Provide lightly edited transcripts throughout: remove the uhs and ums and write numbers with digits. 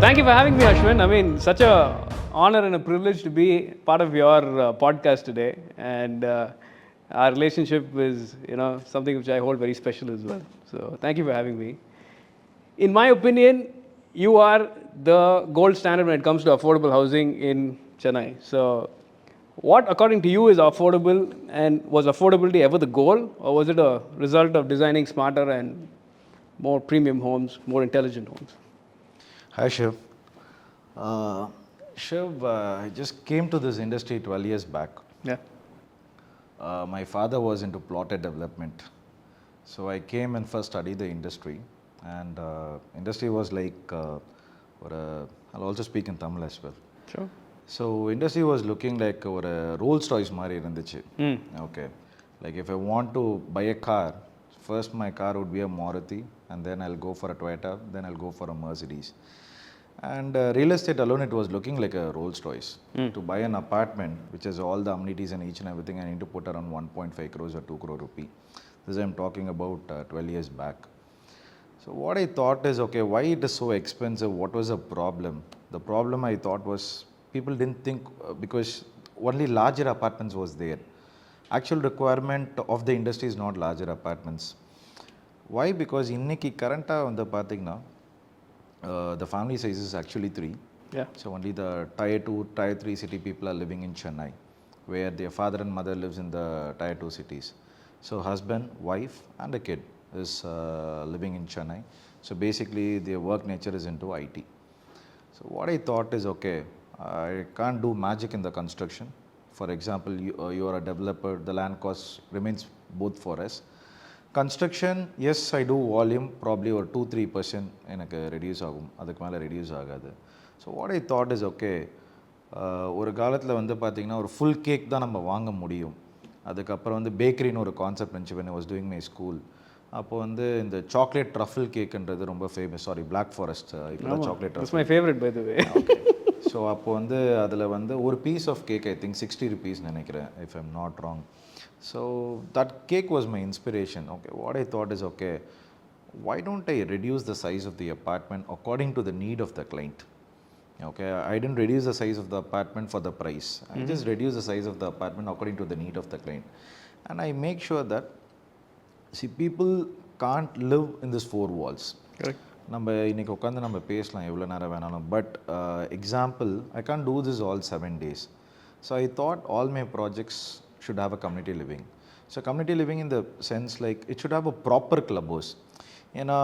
Thank you for having me, Ashwin. I mean, such a honor and a privilege to be part of your podcast today. And our relationship is, something which I hold very special as well. So thank you for having me. In my opinion, you are the gold standard when it comes to affordable housing in Chennai. So what, according to you, is affordable, and was affordability ever the goal, or was it a result of designing smarter and more premium homes, more intelligent homes? Hi Shiv. Shiv, I just came to this industry 12 years back. Yeah. My father was into plotted development. So I came and first studied the industry. And industry was like, I'll also speak in Tamil as well. Sure. So industry was looking like ஒரு Rolls Royce மாதிரி இருந்துச்சு. Okay. Like if I want to buy a car, first my car would be a Maruti, and then I'll go for a Toyota, then I'll go for a Mercedes. And real estate alone, it was looking like a Rolls Royce. To buy an apartment, which has all the amenities and each and everything, I need to put around 1.5 crores or 2 crore rupee. This I'm talking about 12 years back. So what I thought is, okay, why it is so expensive? What was the problem? The problem I thought was people didn't think because only larger apartments was there. Actual requirement of the industry is not larger apartments. Why? Because இன்னைக்கு கரண்டா வந்து பார்த்தீங்கன்னா the family size is actually 3. Yeah. So only the tier 2, tier 3 city people are living in Chennai, where their father and mother lives in the tier 2 cities. So husband, wife and a kid is living in Chennai. So basically their work nature is into IT. So what I thought is, okay, I can't do magic in the construction. For example, you are a developer, the land cost remains both for us. Construction, yes, I do volume, probably or 2-3% எனக்கு reduce ஆகும், அதுக்கு மேலே reduce ஆகாது. So what I thought is okay, ஒரு காலத்தில் வந்து பார்த்திங்கன்னா ஒரு ஃபுல் கேக் தான் நம்ம வாங்க முடியும். அதுக்கப்புறம் வந்து பேக்கரின்னு ஒரு கான்செப்ட் இருந்துச்சு when I was doing my school. அப்போ வந்து இந்த சாக்லேட் ட்ரஃபிள் கேக்குன்றது ரொம்ப ஃபேமஸ். சாரி, பிளாக் ஃபாரஸ்ட், இப்போ chocolate truffle. My favourite by the way. So அப்போ வந்து அதில் வந்து ஒரு piece of cake I think 60 rupees நினைக்கிறேன், if I'm not wrong. So that cake was my inspiration. Okay, what I thought is, okay, why don't I reduce the size of the apartment according to the need of the client? Okay, I didn't reduce the size of the apartment for the price. I just reduce the size of the apartment according to the need of the client. And I make sure that, see, people can't live in these 4 walls. Correct. நம்ம இன்றைக்கி உட்காந்து நம்ம பேசலாம் எவ்வளோ நேரம் வேணாலும், but example, I can't do this all 7 days. So I thought all my projects should have a community living. So community living in the sense like it should have a proper clubhouse. ஏன்னா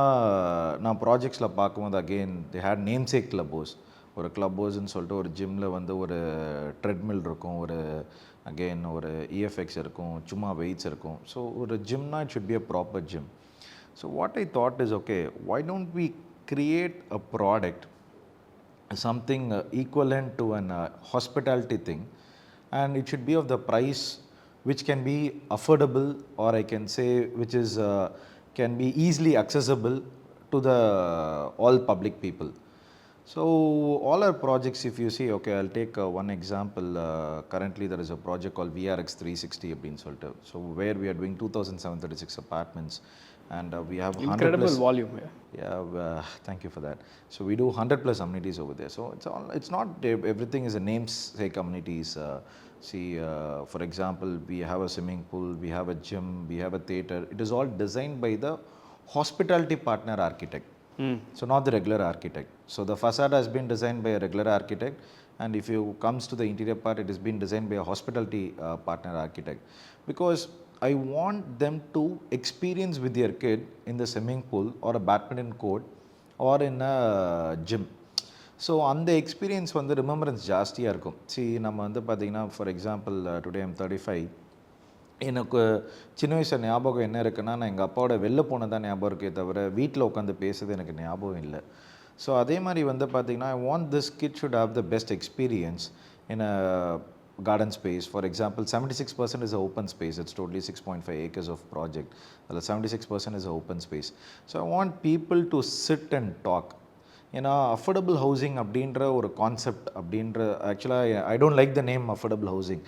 நான் ப்ராஜெக்ட்ஸில் பார்க்கும்போது again they had namesake clubhouse. ஒரு கிளப்ஹவுஸ்ன்னு சொல்லிட்டு ஒரு ஜிம்மில் வந்து ஒரு treadmill இருக்கும், ஒரு அகெயின் ஒரு EFX இருக்கும், சும்மா வெயிட்ஸ் இருக்கும். ஸோ ஒரு ஜிம்னா it should be a proper gym. So what I thought is, okay, why don't we create a product, something equivalent to an hospitality thing, and it should be of the price which can be affordable, or I can say which is can be easily accessible to the all public people. So all our projects, if you see, okay, I'll take one example. Currently there is a project called VRX 360 அப்படின்னு சொல்லிட்டு. So where we are doing 2736 apartments, and we have incredible volume. Thank you for that. So we do 100+ amenities over there. So it's not everything is a namesake amenities. See, for example, we have a swimming pool, we have a gym, we have a theater. It is all designed by the hospitality partner architect. So not the regular architect. So the facade has been designed by a regular architect, and if you comes to the interior part, it has been designed by a hospitality partner architect, because I want them to experience with their kid in the swimming pool or a badminton court or in a gym. So அந்த experience வந்து remembrance ஜாஸ்தியாக இருக்கும். நம்ம வந்து பார்த்திங்கன்னா, for example, today I'm 35. எனக்கு சின்ன வயசில் ஞாபகம் என்ன இருக்குன்னா, நான் எங்கள் அப்பாவோட வெளில போனதான் ஞாபகம் இருக்கே தவிர வீட்டில் உட்காந்து பேசுறது எனக்கு ஞாபகம் இல்லை. ஸோ அதே மாதிரி வந்து பார்த்திங்கன்னா, I want this kid should have the best experience in a garden space. For example, 76% is an open space. It's totally 6.5 acres of project. 76% is an open space. So I want people to sit and talk. ஏன்னா affordable housing அப்படின்ற ஒரு concept அப்படின்ற, ஆக்சுவலாக I don't like the name affordable housing.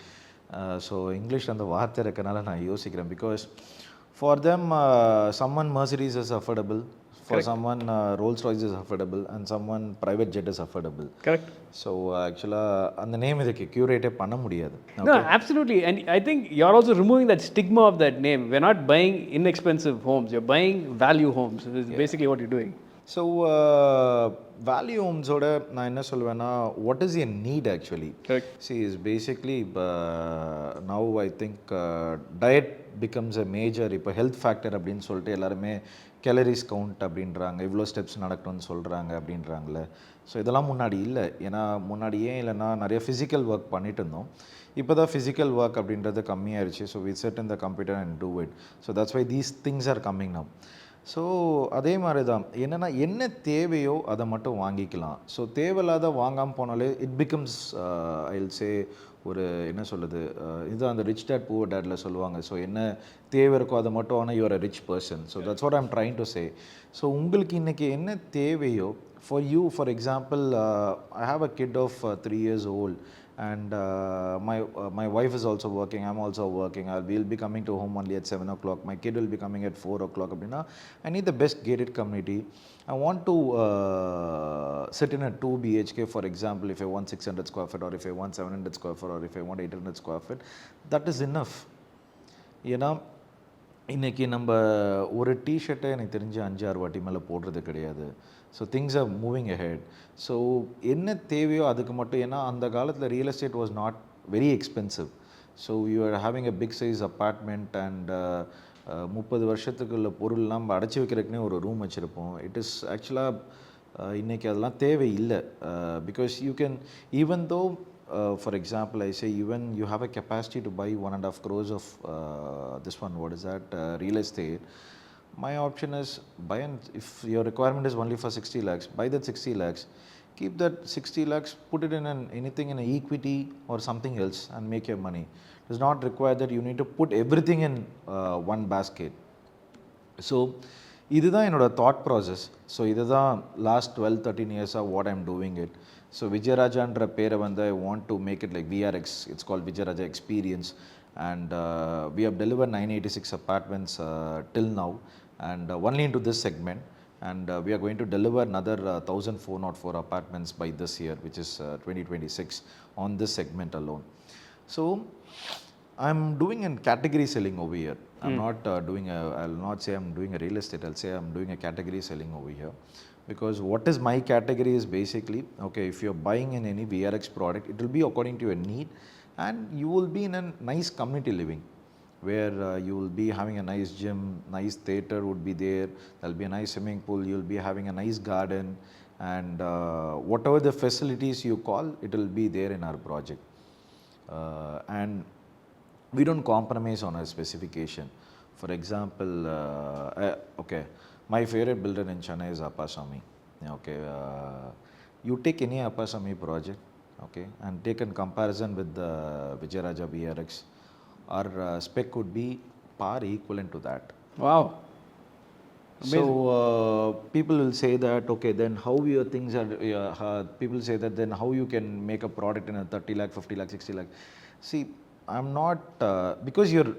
So இங்கிலீஷில் அந்த வார்த்தை இருக்கனால நான் யோசிக்கிறேன். Because For them, someone Mercedes is affordable. For Correct. someone, Rolls Royce is affordable, and someone private jet is affordable. Correct. So actually, அந்த name இதுக்கு curate பண்ண முடியாது. No, absolutely. And I think you're also removing that stigma of that name. We're not buying inexpensive homes. You're buying value homes. This is basically what you're doing. So value ஹோம்ஸோட நான் என்ன சொல்லுவேன்னா, what is a need actually? See is basically இப்போ now I think diet becomes a major. இப்போ health factor அப்படின்னு சொல்லிட்டு எல்லாருமே calories count அப்படின்றாங்க, இவ்வளோ ஸ்டெப்ஸ் நடக்கணும்னு சொல்கிறாங்க அப்படின்றாங்களே. ஸோ இதெல்லாம் முன்னாடி இல்லை. ஏன்னா முன்னாடி ஏன் இல்லைன்னா நிறைய ஃபிசிக்கல் ஒர்க் பண்ணிட்டு இருந்தோம். இப்போ தான் ஃபிசிக்கல் ஒர்க் அப்படின்றது கம்மியாகிடுச்சு. So we set in the computer and do it. So that's why these things are coming now. So அதே மாதிரி தான் என்னென்னா, என்ன தேவையோ அதை மட்டும் வாங்கிக்கலாம். ஸோ தேவையில்லாத வாங்காமல் போனாலே இட் பிகம்ஸ் ஐ வில் சே ஒரு என்ன சொல்லுது, இது அந்த ரிச் டேட் புவர் டேட்டில் சொல்லுவாங்க. ஸோ என்ன தேவை இருக்கோ அதை மட்டும் ஆனால் you're a rich person. So that's what I am trying to say. So உங்களுக்கு இன்றைக்கி என்ன தேவையோ, for you for example, I have a kid of 3 years old. And my wife is also working, I'm also working. We'll be coming to home only at 7 o'clock. My kid will be coming at 4 o'clock. Abdina, I need the best gated community. I want to sit in a 2 BHK, for example, if I want 600 square feet, or if I want 700 square feet, or if I want 800 square feet. That is enough. ஏன்னா இன்றைக்கி நம்ம ஒரு டிஷர்ட்டை எனக்கு தெரிஞ்சு 5-6 வாட்டி மேலே போடுறது கிடையாது. So things are moving ahead. So என்ன தேவையோ அதுக்கு மட்டும். ஏன்னா அந்த காலத்தில் real estate was not very expensive. So you are having a big size apartment and 30 வருஷத்துக்குள்ள பொருள்லாம் நம்ம அடைச்சி வைக்கிறதுக்குனே ஒரு ரூம் வச்சுருப்போம். இட் இஸ் ஆக்சுவலாக இன்றைக்கி அதெல்லாம் தேவை இல்லை. Because you can even though for example, I say even you have a capacity to buy 1.5 crores of this one, what is that, real estate. My option is buy, and if your requirement is only for 60 lakhs, buy that 60 lakhs, keep that 60 lakhs, put it in anything in an equity or something else and make your money. It does not require that you need to put everything in one basket. So இதுதான் என்னோட thought process. So இதுதான் last 12-13 இயர்ஸாக what I'm doing it. So விஜயராஜான்ற பேரை வந்து I want to make it like VRX. It's called Vijayaraja experience. And we have deliver 986 apartments till now, and only into this segment. And we are going to deliver another 1,404 apartments by this year, which is 2026, on this segment alone. So I'm doing a category selling over here. I'm not I'll not say I'm doing a real estate. I'll say I'm doing a category selling over here. Because what is my category is basically, okay, if you're buying in any VRX product, it will be according to your need, and you will be in a nice community living, where you will be having a nice gym, nice theater would be there, there'll be a nice swimming pool, you'll be having a nice garden, and whatever the facilities you call, it will be there in our project. And we don't compromise on a specification. For example, okay, my favorite builder in Chennai is Appasamy. Okay, you take any Appasamy project, okay, and take in comparison with the Vijayaraja VRX, our spec would be par equivalent to that. Wow. Amazing. So people will say that, okay, then how your things are, people say that then how you can make a product in a 30 lakh, 50 lakh, 60 lakh. See, I'm not, because you're,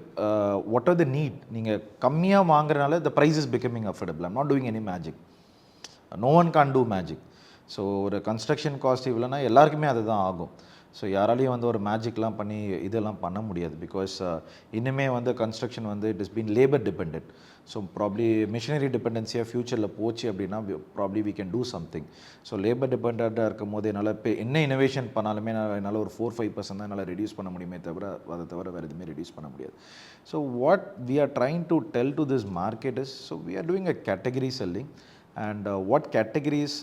what are the need? நீங்கள் கம்மியாக வாங்குறதுனால the price is becoming affordable. I'm not doing any magic. No one can do magic. So ஒரு construction cost இவ்வளோனா எல்லாருக்குமே அதுதான் ஆகும். So யாராலையும் வந்து ஒரு மேஜிக்லாம் பண்ணி இதெல்லாம் பண்ண முடியாது. பிகாஸ் இன்னுமே வந்து கன்ஸ்ட்ரக்ஷன் வந்து it is been labour depend. So probably machinery டிபெண்டன்சியாக ஃபியூச்சரில் போச்சு அப்படின்னா probably we can do something. So labour டிபெண்ட்டாக இருக்கும் போது என்னால் இப்போ என்ன இனோவேஷன் பண்ணாலுமே என்னால் ஒரு 4-5% தான் என்னால் ரெடியூஸ் பண்ண முடியுமே தவிர அதை தவிர வேறு எதுவுமே ரெடியூஸ் பண்ண முடியாது. So what we are trying to tell to this market is, so we are doing a category selling. And what categories,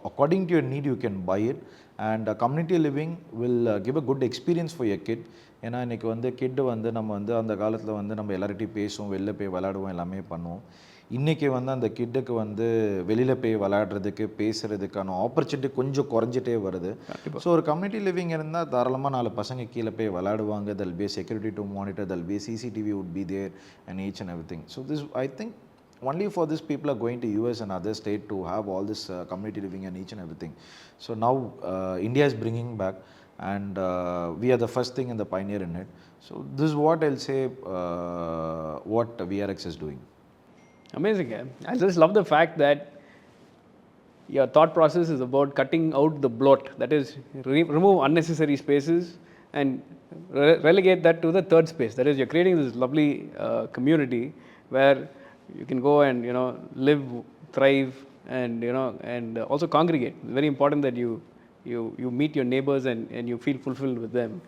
according to your need, you can buy it. And community living will give a good experience for your kid. ஏன்னா இன்றைக்கி வந்து கிட்டு வந்து நம்ம வந்து அந்த காலத்தில் வந்து நம்ம எல்லார்கிட்டையும் பேசுவோம், வெளில போய் விளையாடுவோம், எல்லாமே பண்ணுவோம். இன்றைக்கி வந்து அந்த கிட்டுக்கு வந்து வெளியில் போய் விளையாடுறதுக்கு பேசுகிறதுக்கான ஆப்பர்ச்சுனிட்டி கொஞ்சம் குறைஞ்சிட்டே வருது. ஸோ ஒரு கம்யூனிட்டி லிவிங் இருந்தால் தாராளமாக 4 பசங்க கீழே போய் விளையாடுவாங்க. There'll be security to monitor, there'll be CCTV would be there and each and everything. So this, I think, only for this people are going to US and other state to have all this community living and each and everything. So now India is bringing back, and we are the first thing and the pioneer in it. So this is what I'll say, what VRX is doing. Amazing. Eh? I just love the fact that your thought process is about cutting out the bloat, that is, remove unnecessary spaces and relegate that to the third space. That is, you're creating this lovely community where you can go and live, thrive, and and also congregate. It's very important that you meet your neighbors and you feel fulfilled with them,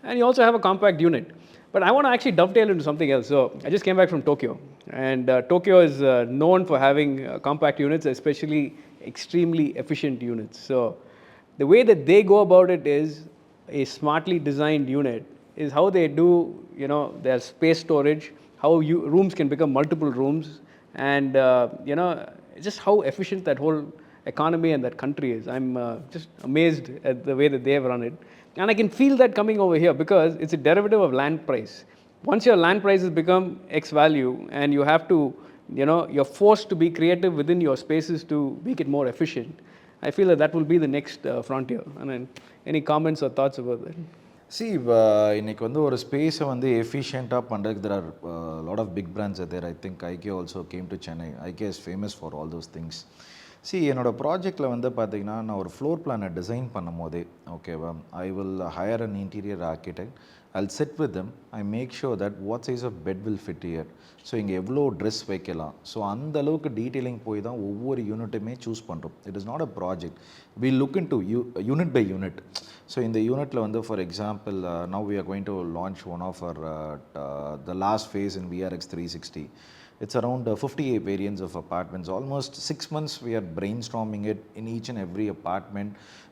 and you also have a compact unit. But I want to actually dovetail into something else. So I just came back from Tokyo, and Tokyo is known for having compact units, especially extremely efficient units. So the way that they go about it is a smartly designed unit is how they do, their space storage, how rooms can become multiple rooms, and just how efficient that whole economy and that country is. I'm just amazed at the way that they have run it. And I can feel that coming over here because it's a derivative of land price. Once your land prices become X value and you have to, you're forced to be creative within your spaces to make it more efficient, I feel that that will be the next frontier. And then, any comments or thoughts about that? See, இன்னைக்கு வந்து ஒரு ஸ்பேஸை வந்து எஃபிஷியண்ட்டாக பண்ணுறதுக்கு there are lot of big brands are there. I think IKEA also came to Chennai. IKEA is famous for all those things. See, என்னோட ப்ராஜெக்டில் வந்து பார்த்தீங்கன்னா நான் ஒரு ஃப்ளோர் பிளானை டிசைன் பண்ணும் போதே ஓகேவா, I will higher an interior architect, I'll sit with them, I make sure that what size of bed will fit here, so இங்கே எவ்வளோ ட்ரெஸ் வைக்கலாம், ஸோ அந்த அளவுக்கு டீட்டெயிலிங் போய் தான் ஒவ்வொரு யூனிட்டுமே சூஸ் பண்ணுறோம். It is not a project, we look in to unit by unit. So இந்த யூனிட்டில் வந்து for example now we are going to launch one of our the last phase in VRX 360. It's around 58 variants of apartments. Almost 6 months we are brainstorming it in each and every apartment.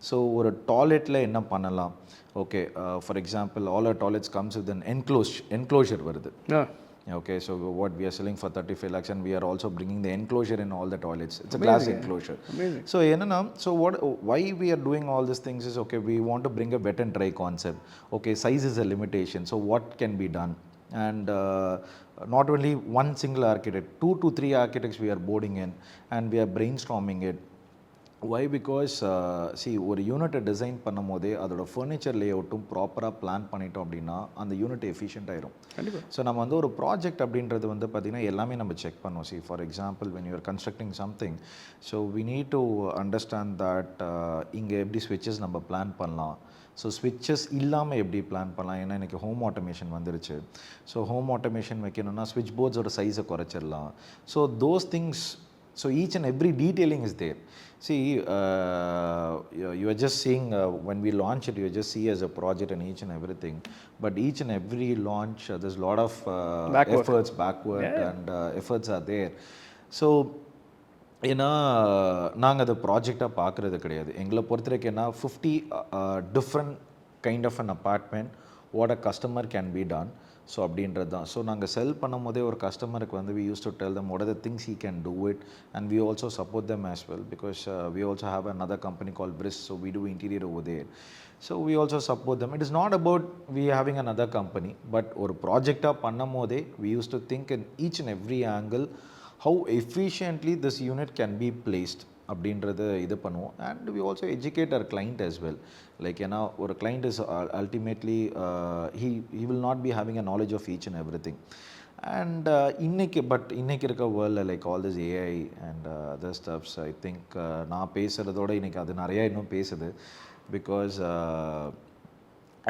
So ஒரு டாய்லெட்டில் என்ன பண்ணலாம், okay for example all our toilets comes with an enclosure வருது. Okay, so what we are selling for 35 lakhs and we are also bringing the enclosure in all the toilets. It's a glass enclosure. Amazing. So why we are doing all these things is, okay, we want to bring a wet and dry concept. Okay, size is a limitation, so what can be done? And not only one single architect, 2 to 3 architects we are boarding in and we are brainstorming it. Why? Because see, ஒரு யூனிட்டை design பண்ணும் போதே அதோட furniture லேஅவுட்டும் ப்ராப்பராக plan பண்ணிட்டோம் அப்படின்னா அந்த unit efficient ஆயிரும். ஸோ நம்ம வந்து ஒரு ப்ராஜெக்ட் அப்படின்றது வந்து பார்த்திங்கன்னா எல்லாமே நம்ம செக் பண்ணுவோம். See for example when you are constructing something, so we need to understand that இங்கே எப்படி ஸ்விட்சஸ் நம்ம பிளான் பண்ணலாம், ஸோ ஸ்விட்சஸ் இல்லாமல் எப்படி பிளான் பண்ணலாம். ஏன்னா எனக்கு ஹோம் ஆட்டோமேஷன் வந்துருச்சு. ஸோ ஹோம் ஆட்டோமேஷன் வைக்கணும்னா ஸ்விட்ச் போர்ட்ஸோட சைஸை குறைச்சிடலாம். So those things, so each and every detailing is there. See, you are just seeing when we launch it, you just see as a project and each and everything. But each and every launch, there's a lot of efforts backward, and efforts are there. So ஏன்னா நாங்கள் அதை ப்ராஜெக்டாக பார்க்குறது கிடையாது. எங்களை பொறுத்த வரைக்கும் என்ன 50 different kind of an apartment what a customer can be done. So அப்படின்றது தான். ஸோ நாங்கள் செல் பண்ணும் போதே ஒரு கஸ்டமருக்கு வந்து we used to tell them what are the things he can do it, and we also support them as well because we also have another company called Briss, so we do interior over there. So we also support them. It is not about we having another company, but ஒரு ப்ராஜெக்டாக பண்ணும் போதே we used to think in each and every angle how efficiently this unit can be placed அப்படின்றது இது பண்ணுவோம். And we also educate our client as well. Like ஏன்னா ஒரு client is ultimately he will not be having a knowledge of each and everything. And இன்னைக்கு இருக்க வேர்ல்டில் like all this AI and other stubs, I think நான் பேசுகிறதோட இன்றைக்கி அது நிறையா இன்னும் பேசுது. Because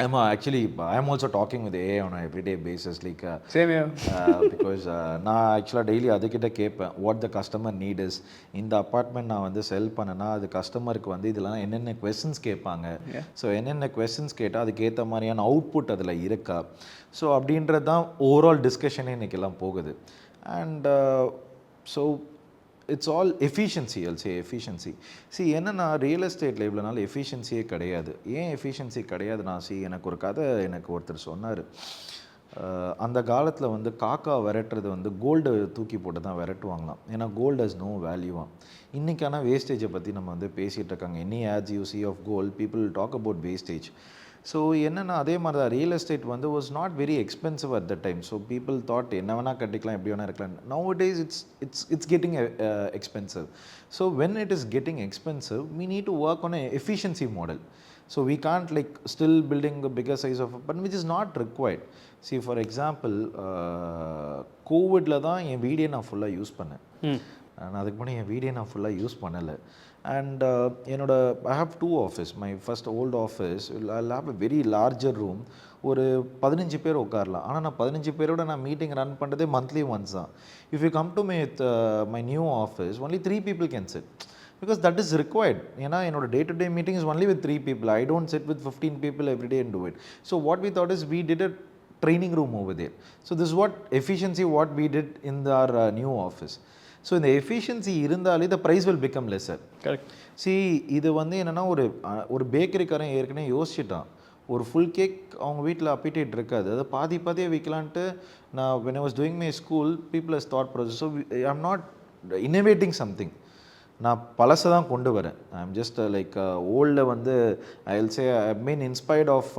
I'm also talking with AI on an everyday basis. Like same here. Because நான் ஆக்சுவலாக டெய்லி அதுக்கிட்ட கேட்பேன் what the customer need is. இந்த அப்பார்ட்மெண்ட் நான் வந்து செல் பண்ணேன்னா அது கஸ்டமருக்கு வந்து இதெல்லாம் என்னென்ன கொஸ்டின்ஸ் கேட்பாங்க, ஸோ என்னென்ன கொஸ்டின்ஸ் கேட்டால் அதுக்கேற்ற மாதிரியான அவுட்புட் அதில் இருக்கா, ஸோ அப்படின்றது தான் ஓவரால் டிஸ்கஷனே இன்றைக்கெல்லாம் போகுது. And so it's all efficiency. I'll say efficiency. என்னென்னா ரியல் எஸ்டேட்டில் இவ்வளோ நாள் எஃபிஷியன்சியே கிடையாது. ஏன் எஃபிஷியன்சி கிடையாதுன்னா, எனக்கு ஒரு கதை எனக்கு ஒருத்தர் சொன்னார். அந்த காலத்தில் வந்து காக்கா விரட்டுறது வந்து கோல்டு தூக்கி போட்டு தான் விரட்டுவாங்களாம். ஏன்னா கோல்டு ஹஸ் நோ வேல்யூவாம். இன்றைக்கான வேஸ்டேஜை பற்றி நம்ம வந்து பேசிகிட்டு இருக்காங்க. Any ads you see of gold, people talk about wastage. So என்னென்னா அதே மாதிரி தான் ரியல் எஸ்டேட் வந்து was not very expensive at the time. So people thought என்ன வேணால் கட்டிக்கலாம், எப்படி வேணால் இருக்கலாம். Now days it's getting expensive. So when it is getting expensive, we need to work on a efficiency model. So we can't like still building the bigger size of, but which is not required. See, for example, கோவிட்ல தான் என் video நான் ஃபுல்லாக use பண்ணேன். நான் அதுக்கு முன்னாடி என் video நான் ஃபுல்லாக use பண்ணலை. அண்ட் என்னோட I have 2 office. My first old office I have a very larger room. ஒரு 15 பேர் உட்காரலாம். ஆனால் நான் 15 பேரோட நான் மீட்டிங் ரன் பண்ணுறதே மந்த்லி ஒன்ஸ் தான். If you come to my my new office only 3 people can sit, because that is required. ஏன்னா என்னோட day to day meeting is only with 3 people. I don't sit with 15 people every day and do it. So what we thought is we did a training room over there. So this is what efficiency what we did in our new office. So இந்த efficiency இருந்தாலே the price will become lesser. Correct. See, இது வந்து என்னென்னா ஒரு பேக்கரிக்காரன் ஏற்கனவே யோசிச்சுட்டான். ஒரு full cake அவங்க வீட்டில் அப்பிடேட் இருக்காது, அதை பாதியாக விற்கலான்ட்டு. நான் when I was doing my school, people has thought process. So I am not innovating something. நான் பழசை தான் கொண்டு வரேன். ஐ எம் ஜஸ்ட் லைக் ஓல்டில் வந்து I will say I mean inspired of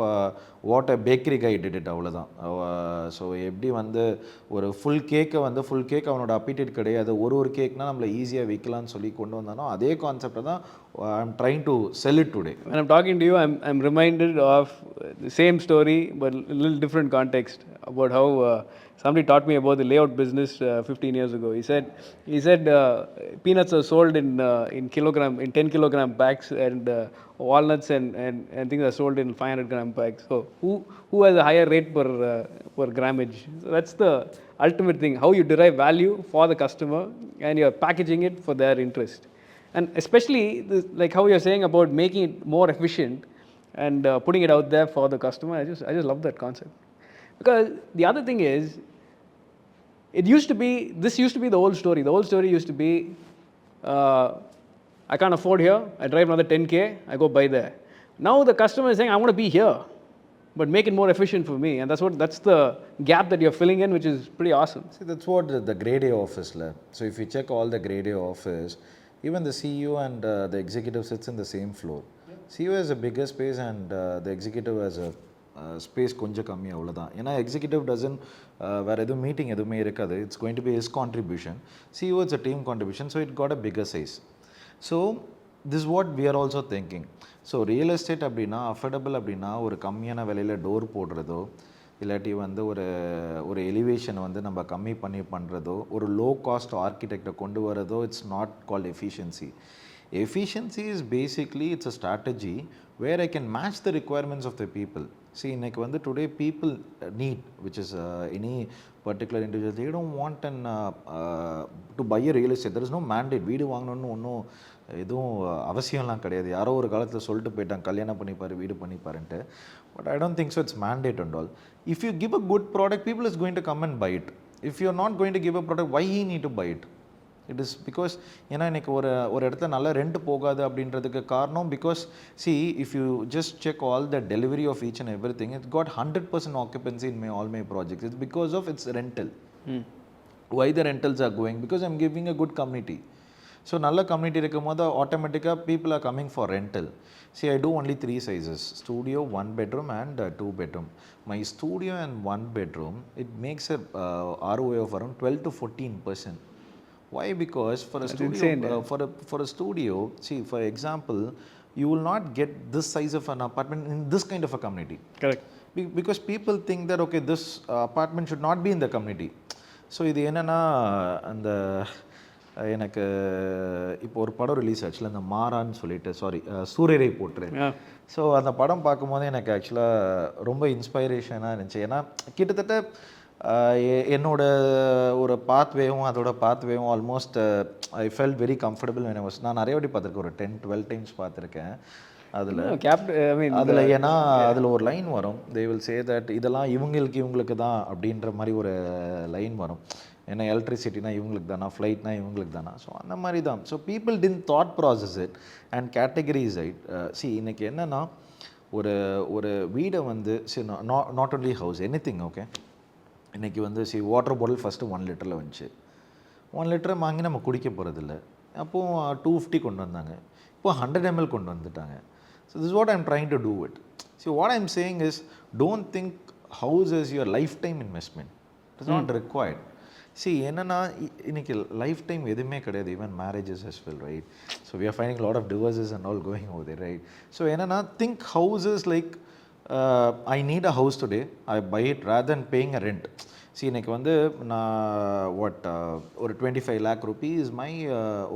what a bakery guy did it, அவ்வளோதான். So எப்படி வந்து ஒரு ஃபுல் கேக் அவனோட அப்பீட்டேட் கிடையாது, ஒரு கேக்னால் நம்மளை ஈஸியாக விற்கலான்னு சொல்லி கொண்டு வந்தானோ அதே கான்செப்டை தான் ஐ am trying to sell it today. When I'm talking to you, I'm reminded of the same story but a little different context about how somebody taught me about the layout business 15 years ago. He said peanuts are sold in 10 kilogram packs, and walnuts and things are sold in 500 gram packs. So who has a higher rate per grammage? So that's the ultimate thing, how you derive value for the customer and you're packaging it for their interest. And especially this, like how you're saying about making it more efficient and putting it out there for the customer, I just love that concept. Because the other thing is, this used to be the old story. The old story used to be, I can't afford here, I drive another 10K, I go buy there. Now the customer is saying, I want to be here, but make it more efficient for me. And that's the gap that you're filling in, which is pretty awesome. See, that's what the grade A office. So if you check all the grade A office, even the CEO and the executive sits in the same floor. Yeah. CEO has a bigger space and the executive has a space கொஞ்சம் கம்மி, அவ்வளோதான். ஏன்னா executive dozen வேறு எதுவும் meeting எதுவுமே இருக்காது. It's going to be his contribution. CEO it's a team contribution. So it got a bigger size. So this what we are also thinking. So real estate அப்படின்னா affordable அப்படின்னா ஒரு கம்மியான விலையில் door போடுறதோ, இல்லாட்டி வந்து ஒரு எலிவேஷன் வந்து நம்ம கம்மி பண்ணுறதோ, ஒரு லோ காஸ்ட் ஆர்கிடெக்டை கொண்டு வரதோ, it's not called efficiency. Efficiency is basically, it's a strategy where I can match the requirements of the people. See, like when today people need, which is any particular individual, they don't want to buy a real estate. There is no mandate. வீடு வாங்கணும்னு ஒன்றும் எதுவும் அவசியம்லாம் கிடையாது. யாரோ ஒரு காலத்தில் சொல்லிட்டு போயிட்டாங்க, கல்யாணம் பண்ணிப்பார், வீடு பண்ணிப்பாருன்ட்டு. But I don't think so. It's mandate and all. If you give a good product, people is going to come and buy it. If you are not going to give a product, why he need to buy it? It is because ஏன்னா இன்றைக்கி ஒரு இடத்துல நல்லா rent போகாது அப்படின்றதுக்கு காரணம், because see, if you just check all the delivery of each and everything, it got 100% occupancy in all my projects. It's because of its rental. Why the rentals are going? Because I'm giving a good community. So நல்ல community இருக்கும் போது ஆட்டோமேட்டிக்காக people are coming for rental. See, I do only 3 sizes: studio, 1 bedroom and 2 bedroom. My studio and 1 bedroom, it makes a ROI of around 12 to 14%. Why? Because for a studio, insane, for a studio, see, for example, you will not get this size of an apartment in this kind of a community. Correct. Because people think that, okay, this apartment should not be in the community. So இது என்னன்னா, அந்த எனக்கு இப்போ ஒரு படம் release ஆச்சுல, அந்த மாறான்னு சொல்லிட்டு, சூரியரை போட்டுரு. ஸோ அந்த படம் பார்க்கும்போது எனக்கு ஆக்சுவலாக ரொம்ப இன்ஸ்பைரேஷனாக இருந்துச்சு. ஏன்னா கிட்டத்தட்ட என்னோட ஒரு பாத்வேவும் அதோட பாத்வேவும் almost I felt very comfortable. நான் நிறைய வாட்டி பார்த்துருக்கேன், ஒரு 10-12 டைம்ஸ் பார்த்துருக்கேன். அதில் ஏன்னா அதில் ஒரு லைன் வரும், தே வில் சே தட் இதெல்லாம் இவங்களுக்கு தான் அப்படின்ற மாதிரி ஒரு லைன் வரும். ஏன்னா எலக்ட்ரிசிட்டினா இவங்களுக்கு தானா, ஃப்ளைட்னா இவங்களுக்கு தானா. ஸோ அந்த மாதிரி தான். So people then thought process it and categorise it. See, இன்றைக்கி என்னென்னா, ஒரு வீடை வந்து see, not only house, any thing, okay. இன்றைக்கி வந்து வாட்டர் பாட்டில் ஃபஸ்ட்டு 1 லிட்டரில் வந்துச்சு. 1 லிட்டரை வாங்கி நம்ம குடிக்க போகிறதில்ல. அப்போது 250 கொண்டு வந்தாங்க, இப்போ 100 ml கொண்டு வந்துட்டாங்க. So this what I am trying to two it. So what I am saying is, don't think house is your life time investment. It is not required. see என்னன்னா இன்னைக்கு லைஃப் டைம் எதுவுமே கிடையாது, even marriages as well, right? So we are finding a lot of divorces and all going over there, right? So என்னன்னா think houses like I need a house today, I buy it rather than paying a rent. See இன்னைக்கு வந்து நான் ஒரு 25 lakh rupees my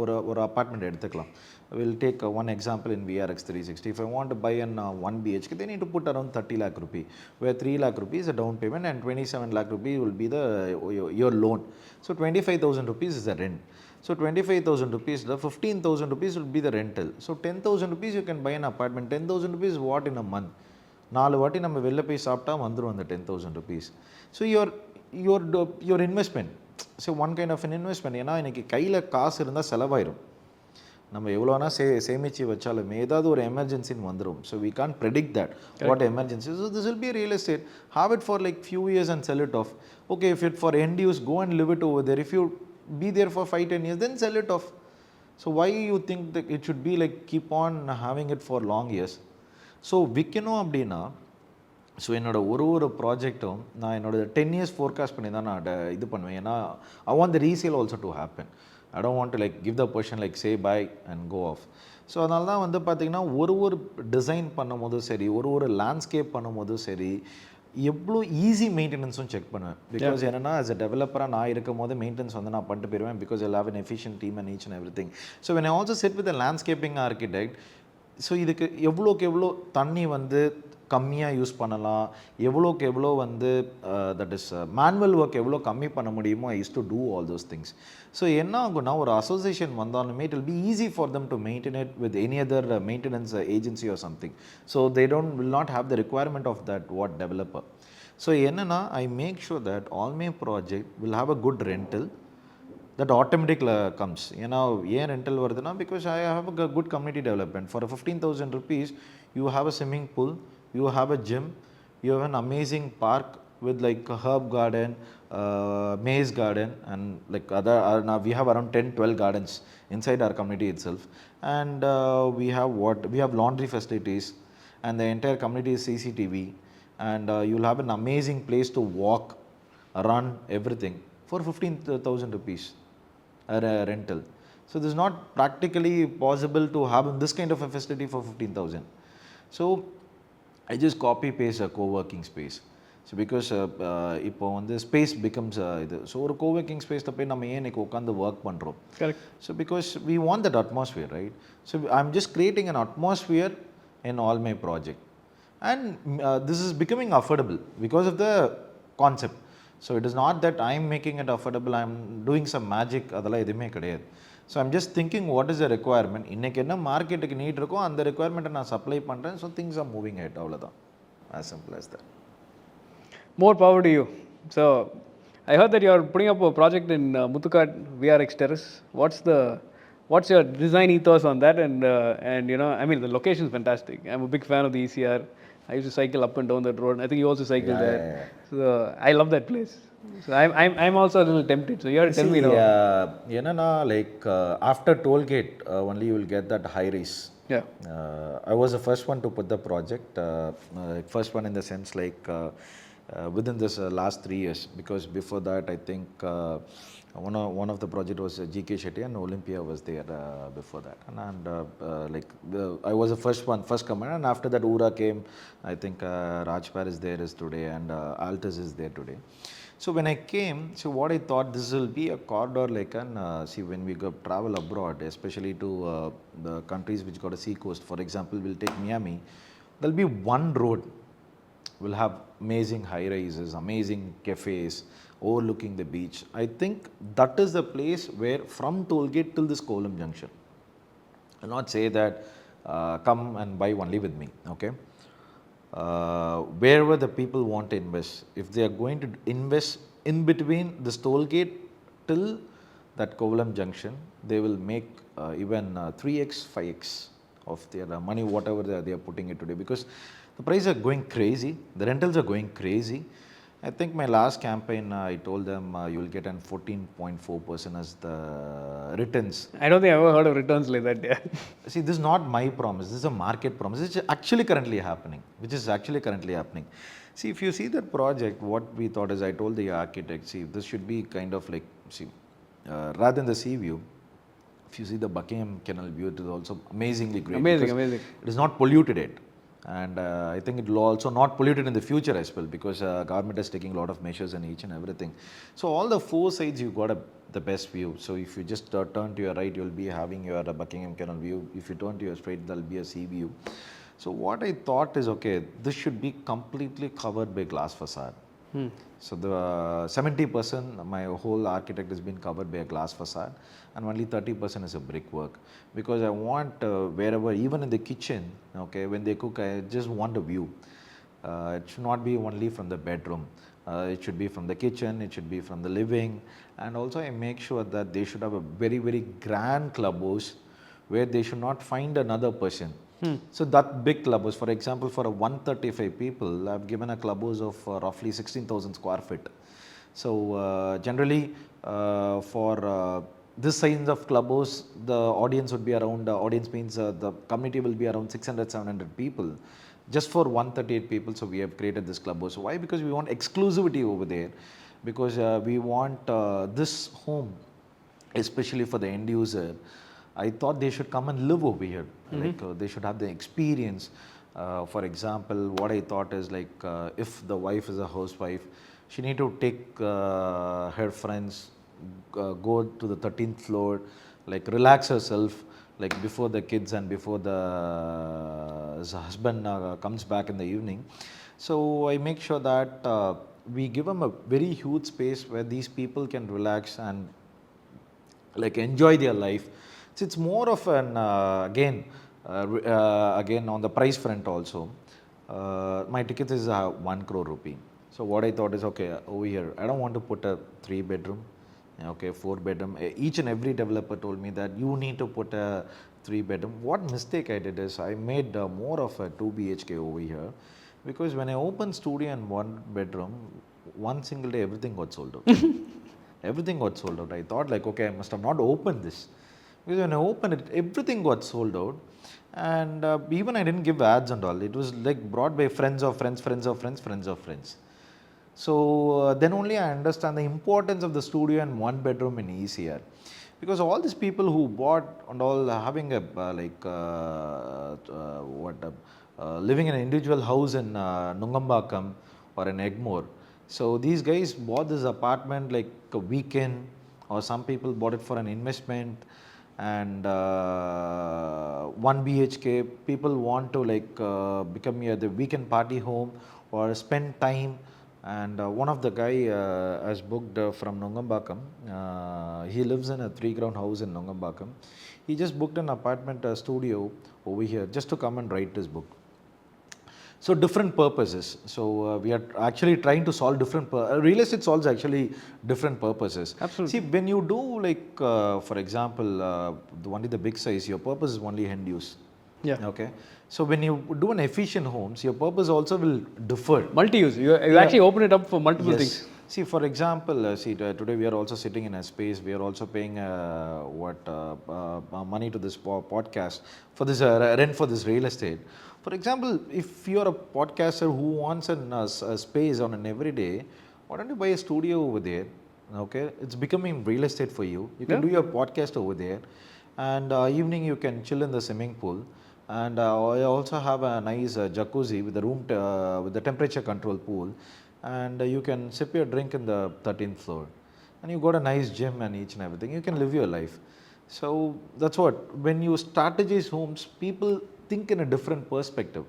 ஒரு apartment எடுத்துக்கலாம். We'll take one example in VRX 360. If I want to buy an 1 BHK, they need to put around 30 lakh rupee, where 3 lakh rupees is a down payment and 27 lakh rupee will be your loan. So 25,000 rupees is the rent. So 25,000 rupees, the 15,000 rupees will be the rental. So 10,000 rupees you can buy an apartment. 10,000 rupees what in a month? 4 வாட்டி நம்ம வெளில போய் சாப்பிட்டா வந்துடும் அந்த 10,000 rupees. So your investment, so one kind of an investment. ஏன்னா இன்னைக்கு கையில் காசு இருந்தால் செலவாயிரும். நம்ம எவ்வளோனா சேமித்து வச்சாலுமே ஏதாவது ஒரு எமர்ஜென்சின்னு வந்துடும். So we can predict that what emergency. So this will be real estate. Have it for like few years and sell it off. Okay, if it for end use, go and live it over there. If you be there for 5-10 years, then sell it off. So why you think that it should be like keep on having it for long years? So விற்கணும் அப்படின்னா, so என்னோட ஒரு ப்ராஜெக்ட்டும் நான் என்னோட 10 years forecast பண்ணி தான் நான் இது பண்ணுவேன். ஏன்னா I want the resale also to happen. I don't want to like give the person like say bye and go off. So அதனால தான் வந்து பார்த்திங்கன்னா ஒரு டிசைன் பண்ணும் போதும் சரி, ஒரு லேண்ட்ஸ்கேப் பண்ணும் போதும் சரி, எவ்வளோ ஈஸி மெயின்டெனன்ஸும் செக் பண்ணுவேன். பிகாஸ் என்னென்னா ஆஸ் அ டெவலப்பராக நான் இருக்கும் போது மெயின்டெனன்ஸ் வந்து நான் பண்ணிட்டு போயிடுவேன். Because I have an efficient team and each and everything. So when I also sit with a landscaping architect, so இதுக்கு எவ்வளோக்கு எவ்வளோ தண்ணி வந்து கம்மியாக யூஸ் பண்ணலாம், எவ்வளோக்கு எவ்வளோ வந்து தட் இஸ் மேனுவல் ஒர்க் எவ்வளோ கம்மி பண்ண முடியுமோ, I use to do all those things. So என்ன ஆகும்னா ஒரு அசோசியேஷன் வந்தாலுமே it will be easy for them to maintain it with any other maintenance agency or something. So they will not have the requirement of that what developer. So என்னென்னா I make sure that all my project will have a good rental that automatically comes. ஏன்னா ஏன் rental வருதுன்னா, because I have a good community development. For 15,000 rupees you have a swimming pool, you have a gym, you have an amazing park with like a herb garden, maze garden, and like other now we have around 10-12 gardens inside our community itself. And we have laundry facilities, and the entire community is CCTV, and you'll have an amazing place to walk, run, everything for 15,000 rupees rental. So this is not practically possible to have this kind of a facility for 15,000. So I just copy paste a co-working space. So because இப்போ வந்து space becomes இது. So ஒரு coworking ஸ்பேஸில் போய் நம்ம ஏன் இன்னைக்கு உட்காந்து ஒர்க் பண்ணுறோம்? Correct. So because we want that atmosphere, right? So I am just creating an atmosphere in all my project. And this is becoming affordable because of the concept. So it is not that I am making it affordable, I am doing some magic, அதெல்லாம் எதுவுமே கிடையாது. So I'm just thinking what is the requirement. இன்றைக்கி என்ன மார்க்கெட்டுக்கு NEET இருக்கோ அந்த ரெக்வயர்மெண்ட்டை நான் supply பண்ணுறேன். ஸோ திங்ஸ் ஆர் மூவிங் ஆயிட், அவ்வளோதான். as simple as that. More power to you. So I heard that you are putting up a project in Muthukat VRX Terrace. What's your design ethos on that? And you know, I mean, the location is fantastic. I'm a big fan of the ECR. I used to cycle up and down that road. I think you also cycle there. Yeah. So I love that place. So I'm also a little tempted. So you have to tell me now. Like after toll gate, only you will get that high rise. Yeah. I was the first one to put the project. First one in the sense like within this last 3 years, because before that I think one of the project was GK Shetty and Olympia was there before that. And I was the first comer, and after that Ura came. I think Rajpar is there is today, and Altus is there today. So when I came, so what I thought, this will be a corridor like an, see when we go travel abroad, especially to the countries which got a sea coast, for example, we'll take Miami, there'll be one road, will have amazing high rises, amazing cafes, overlooking the beach. I think that is the place where from tollgate till this Kolam junction, I'll not say that come and buy only with me, okay? Wherever the people want to invest, if they are going to invest in between this toll gate till that Kovalam junction, they will make even 3x, 5x of their money, whatever they are putting it today, because the prices are going crazy, the rentals are going crazy, I think my last campaign, I told them you'll get an 14.4% as the returns. I don't think I've ever heard of returns like that. Yeah. See, this is not my promise. This is a market promise. It's actually currently happening, which is actually currently happening. See, if you see that project, what we thought is, I told the architect, see, this should be kind of like, see, rather than the sea view, if you see the Buckingham Canal view, it is also amazingly great. Amazing, amazing. It is not polluted yet. And I think it will also not pollute it in the future as well, because government is taking a lot of measures and each and everything. So all the four sides you got the best view. So if you just turn to your right, you'll be having your Buckingham Canal view. If you turn to your straight, there'll be a sea view. So what I thought is, okay, this should be completely covered by glass facade. So the 70%, my whole architect has been covered by a glass facade, and only 30% is a brickwork, because I want wherever, even in the kitchen, okay, when they cook, I just want a view. It should not be only from the bedroom. It should be from the kitchen, it should be from the living, and also I make sure that they should have a very, very grand clubhouse where they should not find another person. So that big clubhouse, for example, for a 135 people, I've given a clubhouse of roughly 16,000 square feet. So generally for this size of clubhouse, the audience would be around, audience means the community will be around 600, 700 people. Just for 138 people, so we have created this clubhouse. Why? Because we want exclusivity over there, because we want this home, especially for the end user, I thought they should come and live over here. Like they should have the experience. For example, what I thought is like if the wife is a housewife, she need to take her friends, go to the 13th floor, like relax herself, like before the kids and before the husband comes back in the evening. So I make sure that we give them a very huge space where these people can relax and like enjoy their life. So it's more of an again on the price front also. My ticket is 1 crore rupee. So what I thought is, okay, over here I don't want to put a 3-bedroom, okay, 4-bedroom. Each and every developer told me that you need to put a 3-bedroom. What mistake I did is I made more of a 2 BHK over here, because when I opened studio and 1-bedroom, one single day everything got sold out. Everything got sold out. I thought like, okay, I must have not opened this. Because when I opened it, everything got sold out, and even I didn't give ads and all. It was like brought by friends of friends, friends of friends, friends of friends. So then only I understand the importance of the studio and 1-bedroom in ECR, because all these people who bought and all having a living in an individual house in Nungambakam or in Egmore. So these guys bought this apartment like a weekend, or some people bought it for an investment. And 1 BHK, people want to like become the weekend party home or spend time. And one of the guy has booked from Nungambakam. He lives in a 3-ground house in Nungambakam. He just booked an apartment studio over here just to come and write his book. So different purposes. So we are actually trying to solve different, real estate solves actually different purposes. Absolutely. See, when you do like, for example, only the big size, your purpose is only end use. Yeah. Okay. So when you do an efficient homes, your purpose also will differ. Multi-use. You actually open it up for multiple things. See, for example, today we are also sitting in a space, we are also paying money to this podcast for this rent for this real estate. For example, if you are a podcaster who wants a space on an everyday, why don't you buy a studio over there? Okay, it's becoming real estate for you. You can do your podcast over there, and evening you can chill in the swimming pool. And I also have a nice jacuzzi with the room with the temperature control pool, and you can sip your drink in the 13th floor, and you got a nice gym and each and everything. You can live your life. So that's what, when you strategize homes, people think in a different perspective.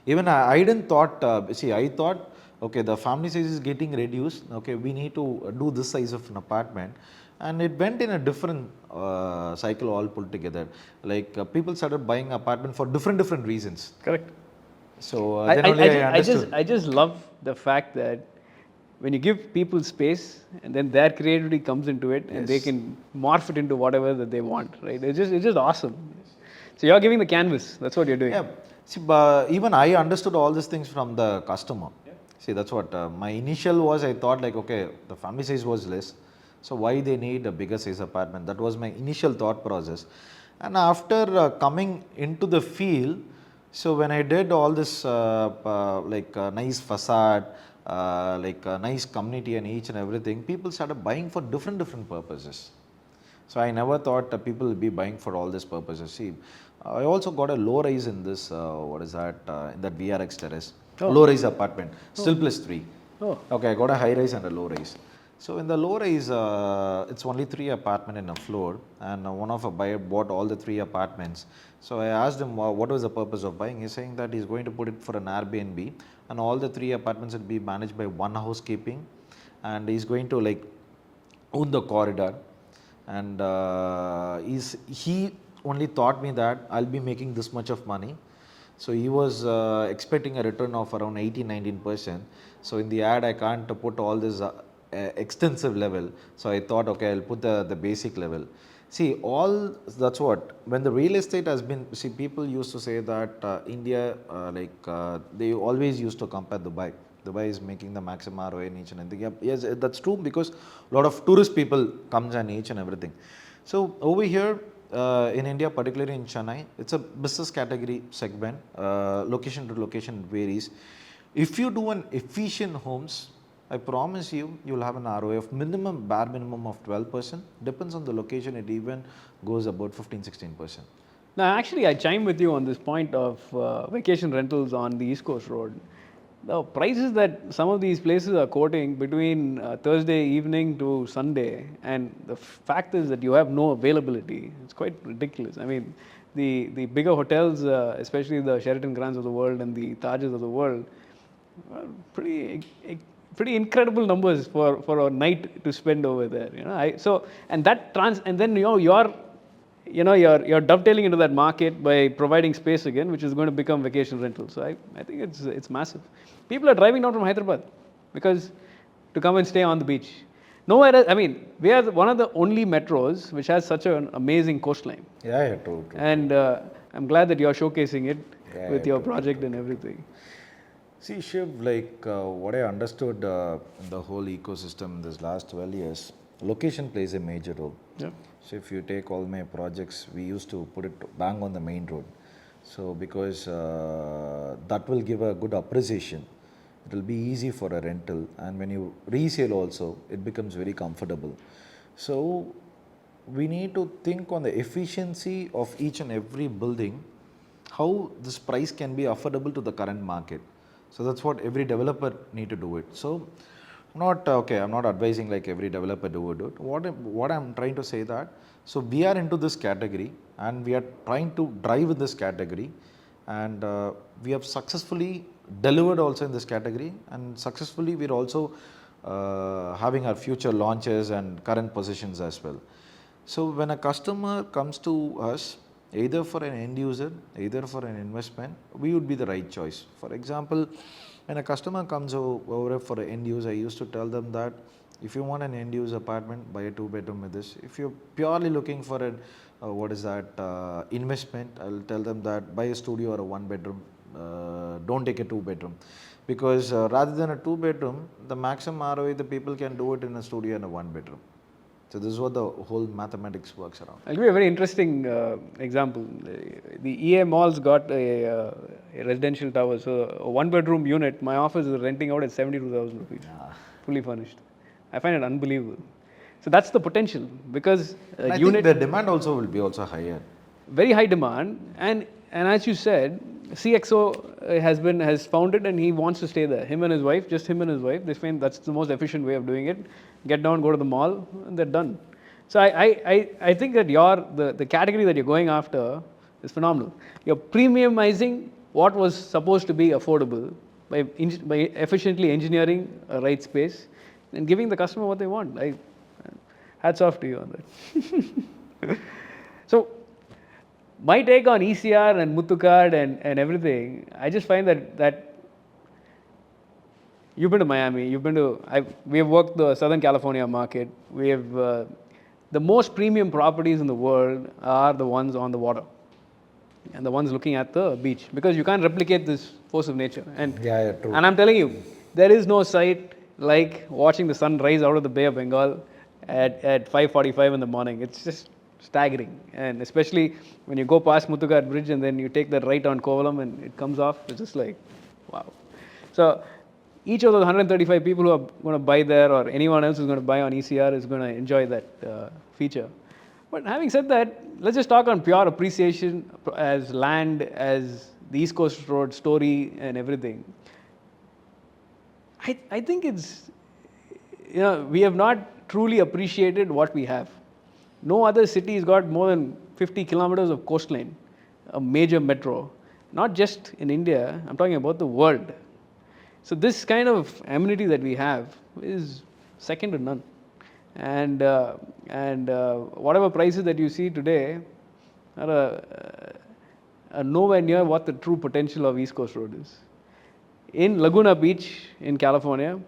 Even I didn't thought, I thought, okay, the family size is getting reduced, okay, we need to do this size of an apartment. And it went in a different cycle all put together. Like people started buying apartment for different reasons. Correct. So then only I understood. I just love the fact that when you give people space, and then their creativity comes into it, and they can morph it into whatever that they want, right? It's just awesome. So you're giving the canvas. That's what you're doing. Yeah. See, even I understood all these things from the customer. See, that's what my initial was. I thought like, okay, the family size was less, so why they need a bigger size apartment? That was my initial thought process. And after coming into the field, so when I did all this nice facade, nice community and each and everything, people started buying for different purposes. So I never thought people will be buying for all these purposes. See, I also got a low rise in this, in that VRX terrace. Oh. Low rise apartment, still plus 3. Oh. Okay, I got a high rise and a low rise. So in the low rise, it's only 3 apartment in a floor, and one of a buyer bought all the 3 apartments. So I asked him what was the purpose of buying. He's saying that he's going to put it for an Airbnb, and all the 3 apartments will be managed by one housekeeping, and he's going to like own the corridor. And he only taught me that I'll be making this much of money. So he was expecting a return of around 18-19%. So in the ad, I can't put all this extensive level. So I thought, okay, I'll put the basic level. See, that's what, when the real estate has been, see, people used to say that India, they always used to compare Dubai. Dubai is making the maximum ROI in each and everything. Yep, yes, that's true, because a lot of tourist people comes and each and everything. So over here, in India, particularly in Chennai, it's a business category segment. Location to location varies. If you do an efficient homes, I promise you, you'll have an ROI of bare minimum of 12%. Depends on the location, it even goes about 15-16%. Now, actually, I chime with you on this point of vacation rentals on the East Coast Road. The prices that some of these places are quoting between Thursday evening to Sunday, and the fact is that you have no availability. It's quite ridiculous. I mean, the bigger hotels, especially the Sheraton Grands of the world and the Tajes of the world, are pretty incredible numbers for a night to spend over there. And then you're dovetailing into that market by providing space again, which is going to become vacation rental. So I think it's massive. People are driving down from Hyderabad because to come and stay on the beach. Nowhere else, I mean, we are one of the only metros which has such an amazing coastline. Yeah, true. And I'm glad that you're showcasing it with your project and everything. See, Shiv, what I understood in the whole ecosystem in this last 12 years, location plays a major role. Yeah. So if you take all my projects, we used to put it bang on the main road. So because that will give a good appreciation. It will be easy for a rental, and when you resale also, it becomes very comfortable. So we need to think on the efficiency of each and every building, how this price can be affordable to the current market. So that's what every developer need to do it. So I'm not advising like every developer do it. What I'm trying to say that, so we are into this category and we are trying to drive in this category, and we have successfully delivered also in this category, and successfully we're also having our future launches and current positions as well. So when a customer comes to us, either for an end user, either for an investment, we would be the right choice. For example, when a customer comes over for an end user, I used to tell them that if you want an end user apartment, buy a 2-bedroom with this. If you're purely looking for an investment, I'll tell them that buy a studio or a 1-bedroom. Don't take a 2-bedroom, because rather than a 2-bedroom, the maximum ROI the people can do it in a studio and a 1-bedroom. So this is what the whole mathematics works around. I'll give you a very interesting example. The EA Mall's got a residential tower, so a 1-bedroom unit. My office is renting out at 72,000 rupees, fully furnished. I find it unbelievable. So that's the potential, because I think the demand also will be also higher. Very high demand, and as you said, CXO has found it and he wants to stay there. Him and his wife, they find that's the most efficient way of doing it. Get down, go to the mall, and they're done. So I think that the category that you're going after is phenomenal. You're premiumizing what was supposed to be affordable by efficiently engineering a right space and giving the customer what they want. Hats off to you on that. So my take on ECR and Muthukad and everything, I just find that you've been to Miami, we have worked the Southern California market. We have the most premium properties in the world are the ones on the water and the ones looking at the beach, because you can't replicate this force of nature. And true. And I'm telling you, there is no sight like watching the sun rise out of the Bay of Bengal at 5:45 in the morning. It's just staggering. And especially when you go past Muthukat Bridge and then you take that right on Kovalam and it comes off, it's just like, wow. So each of those 135 people who are going to buy there or anyone else who's going to buy on ECR is going to enjoy that feature. But having said that, let's just talk on pure appreciation as land, as the East Coast Road story and everything. I think it's, we have not truly appreciated what we have. No other city has got more than 50 kilometers of coastline, a major metro, not just in India, I'm talking about the world. So this kind of amenity that we have is second to none. And whatever prices that you see today are nowhere near what the true potential of East Coast Road is. In Laguna Beach in California,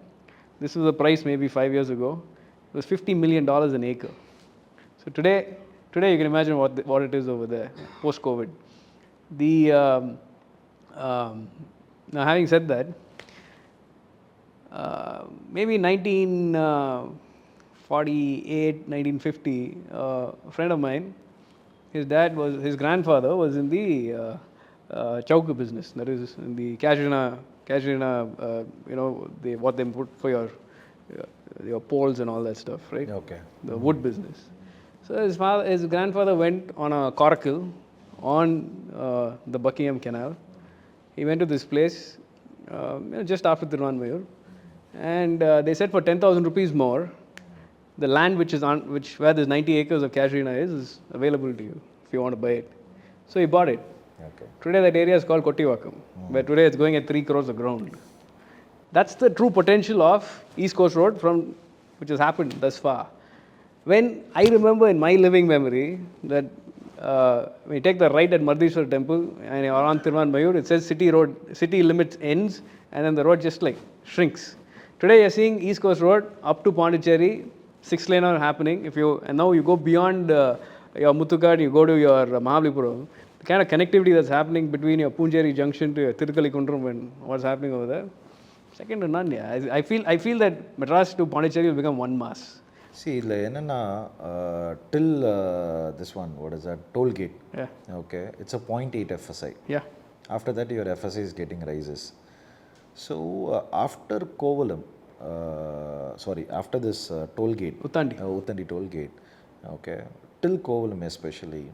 this was the price maybe 5 years ago. It was $50 million an acre. So today you can imagine what it is over there post-COVID. Now having said that, maybe 1948, 1950, a friend of mine, his grandfather was in the chowk business. That is in the Casuarina, what they put for your poles and all that stuff, right? Okay. The wood business. So his grandfather went on a coracle on the Buckingham Canal. He went to this place just after Tirunelveli, and they said for 10,000 rupees more, the land where there's 90 acres of Casuarina is available to you if you want to buy it. So he bought it. Okay. Today that area is called Kottivakam, where today it's going at 3 crores a ground. That's the true potential of East Coast Road which has happened thus far. When I remember in my living memory that when you take the right at Mardishwar temple and you're on Tirunelveli, it says city limits ends, and then the road just like shrinks. Today you're seeing East Coast Road up to Pondicherry, 6-lane are happening. And now you go beyond your Muthukat, you go to your Mahabalipuram, the kind of connectivity that's happening between your Punjeri junction to your Tirukkalikundram and what's happening over there, second to none. Yeah, I feel that Madras to Pondicherry will become one mass. See, till this one, what is that? Toll gate. Yeah. Okay, it's a 0.8 FSI. Yeah. After that, your FSI is getting rises. So after Kovalam, after this toll gate, Uttandi toll gate, okay, till Kovalam especially,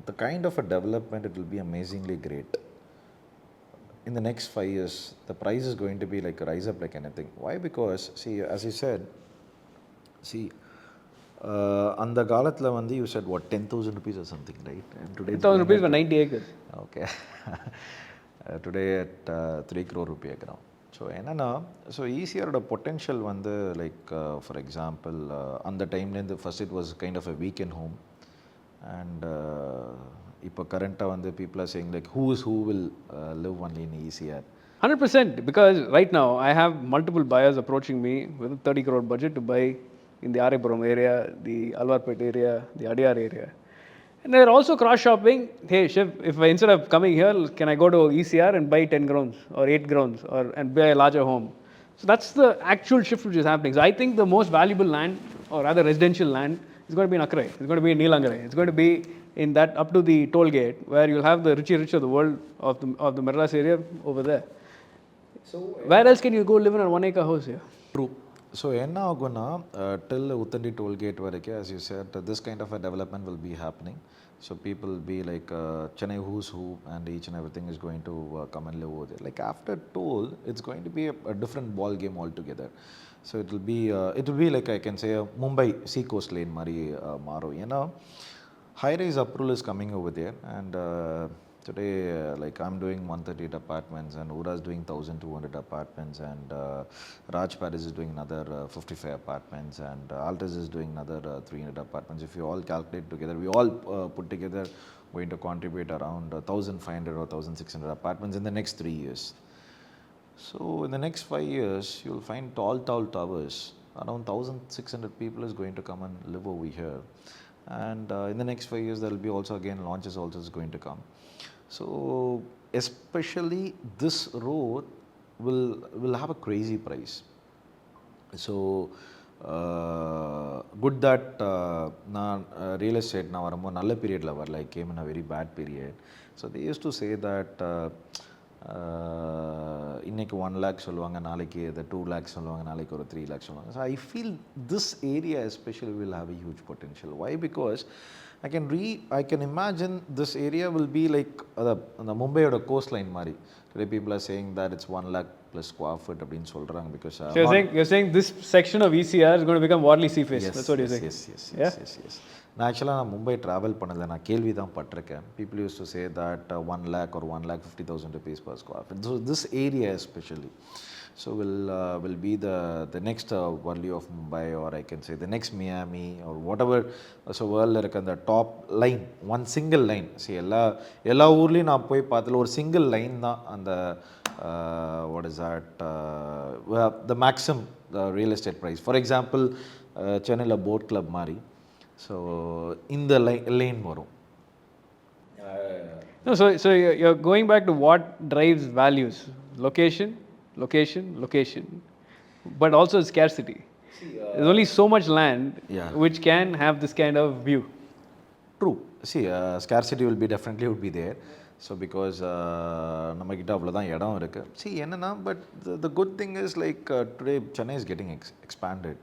the kind of a development, it will be amazingly great. In the next 5 years, the price is going to be like rise up like anything. Why? Because, see, as you said, அந்த காலத்தில் வந்து you said what, 10,000 rupees or something, right? And today 10,000 rupees for 90 acres. Okay. Today at 3 crore rupee acre. So என்னன்னா, so ECR potential வந்து like for example அந்த டைம்லேருந்து first it was kind of a weekend home, and இப்போ கரண்ட்டாக வந்து people are saying like who will live only in ECR. 100%, because right now I have multiple buyers approaching me with a 30 crore budget to buy in the Aripuram area, the Alvarpet area, the Adyar area. And they're also cross-shopping. Hey, Shiv, instead of coming here, can I go to ECR and buy 10 grounds or 8 grounds and buy a larger home? So that's the actual shift which is happening. So I think the most valuable land, or rather residential land, is going to be in Akrai. It's going to be in Neelangarai. It's going to be in that up to the toll gate, where you'll have the richy rich of the world of the Madras area over there. So where else can you go live in a 1 acre house here? True. So என்ன ஆகும்னா till Uttandi toll gate வரைக்கும், as you said, this kind of a development will be happening. So people will be like Chennai who's who, and each and everything is going to come and live over there. Like after toll, it's going to be a different ball game altogether. So it will be like, I can say, a Mumbai sea coast lane mari maro. High rise approval is coming over there, and today like I'm doing 138 apartments, and Ura is doing 1,200 apartments, and Raj Paris is doing another 55 apartments, and Altis is doing another 300 apartments. If you all calculate together, we all put together going to contribute around 1,500 or 1,600 apartments in the next 3 years. So in the next 5 years, you'll find tall towers. Around 1,600 people is going to come and live over here. And in the next 5 years, there will be also again launches also is going to come. So especially this road will have a crazy price. So good that நான் real estate நான் வரும்போது நல்ல பீரியடில் வரல, I came in a very bad period. So they use to say that இன்றைக்கி 1 lakh சொல்லுவாங்க, நாளைக்கு இது 2 lakhs சொல்லுவாங்க, நாளைக்கு ஒரு 3 lakhs சொல்லுவாங்க. So I feel this area especially will have a huge potential. Why? Because I can imagine this area will be like the Mumbai coastline மாதிரி. Today people are saying that it's 1 lakh plus square foot அப்படின்னு சொல்கிறாங்க. Because so you're saying this section of ECR is going to become Worli Sea Face. Yes, that's what you're saying. Yes. நான் ஆக்சுவலாக நான் Mumbai travel பண்ணதில்லை, நான் கேள்வி தான் பட்டிருக்கேன். People used to say that 1 lakh or 1,50,000 rupees per square foot. So this area especially will be the next Worli of Mumbai, or I can say the next Miami or whatever. So world இருக்க அந்த top line, one single line. சரி, எல்லா ஊர்லேயும் நான் போய் பார்த்ததில் ஒரு single line தான் அந்த what is that the maximum real estate price. For example, சென்னையில் போட் கிளப் மாதிரி. ஸோ இந்த லைன் வரும். No, so you're going back to what drives values: location, but also scarcity. There's only so much land which can have this kind of view. True. See, scarcity will be definitely there. So because நம்மக்கிட்ட அவ்வளோதான் இடம் இருக்குது. See, என்னன்னா, but the good thing is like today Chennai is getting expanded.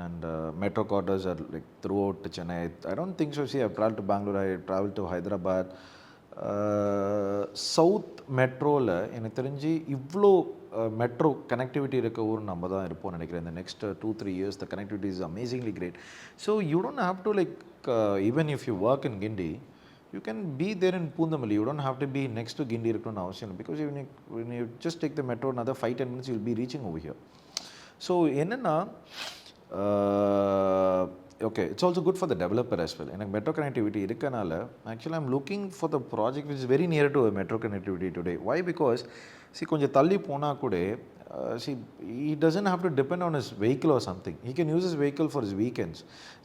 And metro corridors are like throughout Chennai. I don't think so. See, I've traveled to Bangalore, I traveled to Hyderabad. South Metroவில் எனக்கு தெரிஞ்சு இவ்வளோ metro connectivity இருக்க ஊர் நம்ம தான் இருப்போம்னு நினைக்கிறேன். இந்த next 2-3 years the connectivity is amazingly great. So you don't have to like even if you work in Gindi, you can be there in Poondamalli. You don't have to be next to Gindi இருக்கணும்னு அவசியம் இல்லை. Because when you just take the metro another 5-10 minutes you'll be reaching over here. So என்னன்னா, okay, it's also good for the developer as well. எனக்கு metro connectivity இருக்கனால actually I'm looking for the project which is very near to a metro connectivity today. Why? Because see, கொஞ்சம் தள்ளி போனால் கூட see, he doesn't have to depend on his vehicle or something. He can use his vehicle for his weekends.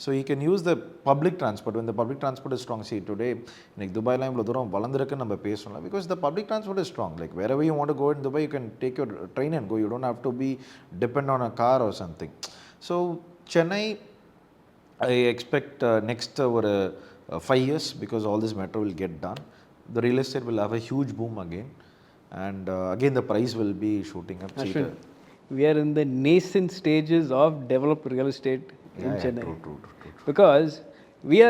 So he can use the public transport when the public transport is strong. See, today like Dubai la இவ்வளோ தூரம் வளர்ந்துருக்கு நம்ம பேசலாம் because the public transport is strong. Like wherever you want to go in Dubai, you can take your train and go. You don't have to be depend on a car or something. So Chennai, I expect next 5 years, because all this metro will get done, the real estate will have a huge boom again, and again the price will be shooting up. Ashwin, we are in the nascent stages of developed real estate in Chennai. True. Because we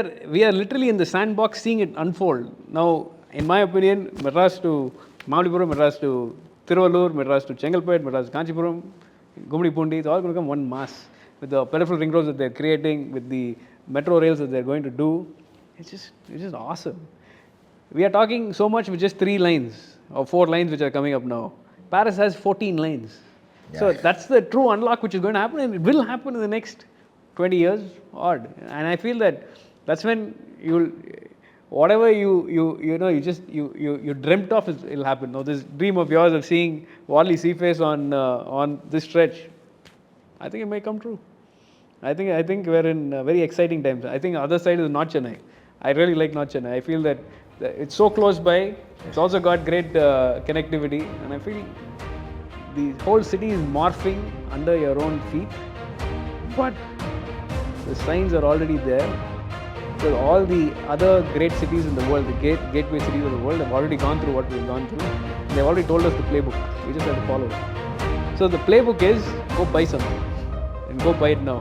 are literally in the sandbox seeing it unfold. Now, in my opinion, Madras to Mahabalipuram, Madras to Tiruvallur, Madras to Chengalpet, Madras to Kanchipuram, Gumadipundi, it's all going to become one mass. With the peripheral ring roads that they're creating, with the metro rails that they're going to do, it's just awesome. We are talking so much with just 3 lines or 4 lines which are coming up now. Paris has 14 lines. Yeah. So that's the true unlock which is going to happen, and it will happen in the next 20 years odd. And I feel that that's when you'll, whatever you know, you dreamt of, it'll happen. Now this dream of yours of seeing Worli Sea Face on this stretch, I think it may come true. I think we're in very exciting times. I think the other side is North Chennai. I really like North Chennai. I feel that it's so close by. It's also got great connectivity, and I feel the whole city is morphing under your own feet. But the signs are already there. So all the other great cities in the world, the gateway cities of the world, have already gone through what we've gone through. They've already told us the playbook. We just have to follow it. So the playbook is go buy something, and go buy it now.